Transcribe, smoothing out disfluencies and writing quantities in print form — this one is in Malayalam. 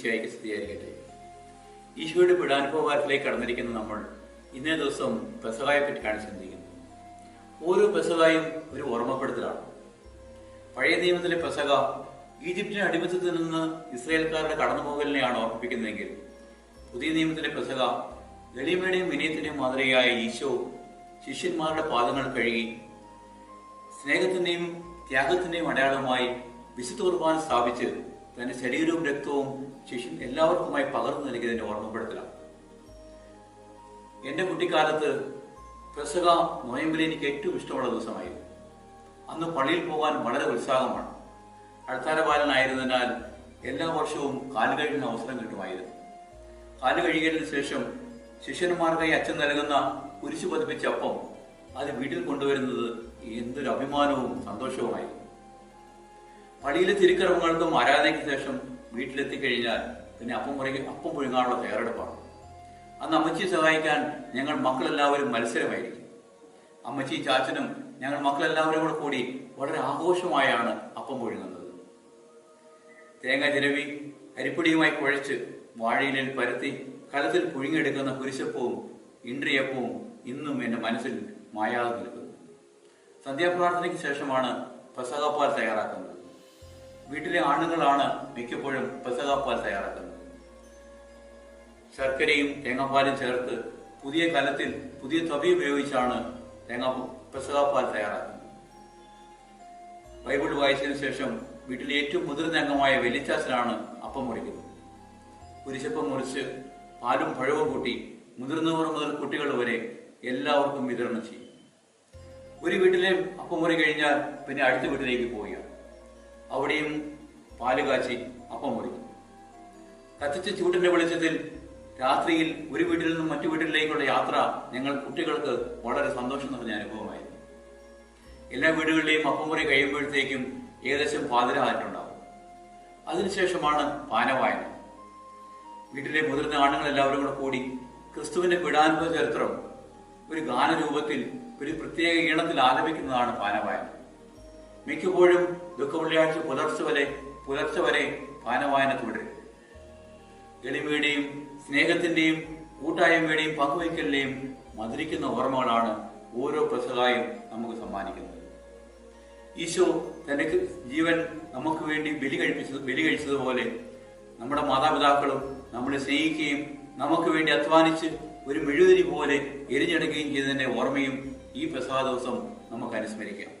ഈശോയ്ക്ക് സ്തുതിയായിരിക്കട്ടെ. ഈശോയുടെ പീഡാനുഭവത്തിലേക്ക് കടന്നിരിക്കുന്ന നമ്മൾ ഇന്നേ ദിവസം പെസഹായെ പറ്റിയാണ് ചിന്തിക്കുന്നത്. ഓരോ പെസഹായും ഒരു ഓർമ്മപ്പെടുത്തലാണ്. പഴയ നിയമത്തിലെ പെസഹ ഈജിപ്തിന്റെ അടിമത്തത്തിൽ നിന്ന് ഇസ്രായേൽക്കാരുടെ കടന്നുപോകലിനെയാണ് ഓർമ്മിപ്പിക്കുന്നതെങ്കിൽ പുതിയ നിയമത്തിലെ പെസഹ എളിമയുടെയും വിനയത്തിന്റെയും മാതൃകയായ ഈശോ ശിഷ്യന്മാരുടെ പാദങ്ങൾ കഴുകി സ്നേഹത്തിന്റെയും ത്യാഗത്തിന്റെയും അടയാളമായി വിശുദ്ധ കുർബാന സ്ഥാപിച്ച് തന്റെ ശരീരവും രക്തവും ശിഷ്യൻ എല്ലാവർക്കുമായി പകർന്നു നൽകിയതിന്റെ ഓർമ്മപ്പെടുത്തലാണ്. എന്റെ കുട്ടിക്കാലത്ത് പെസഹ നോയമ്പിൽ എനിക്ക് ഏറ്റവും ഇഷ്ടമുള്ള ദിവസമായിരുന്നു. അന്ന് പള്ളിയിൽ പോകാൻ വളരെ ഉത്സാഹമാണ്. അൾത്താരപാലനായിരുന്നതിനാൽ എല്ലാ വർഷവും കാലുകഴുകുന്ന അവസരം കിട്ടുമായിരുന്നു. കാലുകഴുകിയതിനു ശേഷം ശിഷ്യന്മാർക്കായി അച്ഛൻ നൽകുന്ന കുരിശു പതിപ്പിച്ച അപ്പം അത് വീട്ടിൽ കൊണ്ടുവരുന്നത് എന്തൊരു അഭിമാനവും സന്തോഷവുമായിരുന്നു. പള്ളിയിലെ തിരുക്കർമ്മങ്ങൾക്കും ആരാധനയ്ക്ക് ശേഷം വീട്ടിലെത്തിക്കഴിഞ്ഞാൽ പിന്നെ അപ്പം പുഴുങ്ങാനുള്ള തയ്യാറെടുപ്പാണ്. അന്ന് അമ്മച്ചിയെ സഹായിക്കാൻ ഞങ്ങൾ മക്കളെല്ലാവരും മത്സരമായിരിക്കും. അമ്മച്ചിയും ചാച്ചനും ഞങ്ങൾ മക്കളെല്ലാവരും കൂടി വളരെ ആഘോഷമായാണ് അപ്പം പുഴുങ്ങുന്നത്. തേങ്ങ ചിരവി അരിപ്പൊടിയുമായി കുഴച്ച് വാഴയിലിൽ പരത്തി കലത്തിൽ പുഴുങ്ങിയെടുക്കുന്ന കുരിശപ്പവും ഇൻട്രിയപ്പവും ഇന്നും എൻ്റെ മനസ്സിൽ മായാതെ നിൽക്കുന്നു. സന്ധ്യാപ്രാർത്ഥനയ്ക്ക് ശേഷമാണ് പെസഹാപ്പാൽ തയ്യാറാക്കുന്നത്. വീട്ടിലെ ആണുങ്ങളാണ് മിക്കപ്പോഴും പെസഹാപ്പാൽ തയ്യാറാക്കുന്നത്. ശർക്കരയും തേങ്ങാപ്പാലും ചേർത്ത് പുതിയ കലത്തിൽ പുതിയ തവി ഉപയോഗിച്ചാണ് പെസഹാപ്പാൽ തയ്യാറാക്കുന്നത്. ബൈബിൾ വായിച്ചതിനു ശേഷം വീട്ടിലെ ഏറ്റവും മുതിർന്ന അംഗമായ വെല്ലിച്ചാച്ചനാണ് അപ്പം മുറിക്കുന്നത്. കുരിശപ്പം മുറിച്ച് പാലും പഴവും കൂട്ടി മുതിർന്നവർ മുതൽ കുട്ടികൾ വരെ എല്ലാവർക്കും വിതരണം ചെയ്യും. ഒരു വീട്ടിലെ അപ്പം മുറി കഴിഞ്ഞാൽ പിന്നെ അടുത്ത വീട്ടിലേക്ക് പോവുകയാണ്. അവിടെയും പാല് കാച്ചി അപ്പം മുറിക്കും. കത്തിച്ച ചൂടിന്റെ വെളിച്ചത്തിൽ രാത്രിയിൽ ഒരു വീട്ടിൽ നിന്നും മറ്റു വീട്ടിലേക്കുള്ള യാത്ര ഞങ്ങൾ കുട്ടികൾക്ക് വളരെ സന്തോഷം നിറഞ്ഞ അനുഭവമായിരുന്നു. എല്ലാ വീടുകളിലെയും അപ്പം മുറി കഴിയുമ്പോഴത്തേക്കും ഏകദേശം പാതിരായിട്ടുണ്ടാവും. അതിനുശേഷമാണ് പാനവായന. വീട്ടിലെ മുതിർന്ന ആണുങ്ങൾ എല്ലാവരും കൂടി ക്രിസ്തുവിന്റെ പീഡാനുഭവ ചരിത്രം ഒരു ഗാനരൂപത്തിൽ ഒരു പ്രത്യേക ഈണത്തിൽ ആലപിക്കുന്നതാണ് പാനവായന. മിക്കപ്പോഴും ദുഃഖവെള്ളിയാഴ്ച പുലർച്ചെ വരെ പാനവായന തുടരും. എളിമയുടെയും സ്നേഹത്തിന്റെയും കൂട്ടായ്മയുടെയും പങ്കുവയ്ക്കലിന്റെയും മധുരിക്കുന്ന ഓർമ്മകളാണ് ഓരോ പെസഹായും നമുക്ക് സമ്മാനിക്കുന്നത്. ഈശോ തന്റെ ജീവൻ നമുക്ക് വേണ്ടി ബലി കഴിച്ചതുപോലെ നമ്മുടെ മാതാപിതാക്കളും നമ്മളെ സ്നേഹിക്കുകയും നമുക്ക് വേണ്ടി അധ്വാനിച്ച് ഒരു മെഴുകുതിരി പോലെ എരിഞ്ഞെടുക്കുകയും ചെയ്തതിന്റെ ഓർമ്മയും ഈ പെസഹാ ദിവസം നമുക്ക് അനുസ്മരിക്കാം.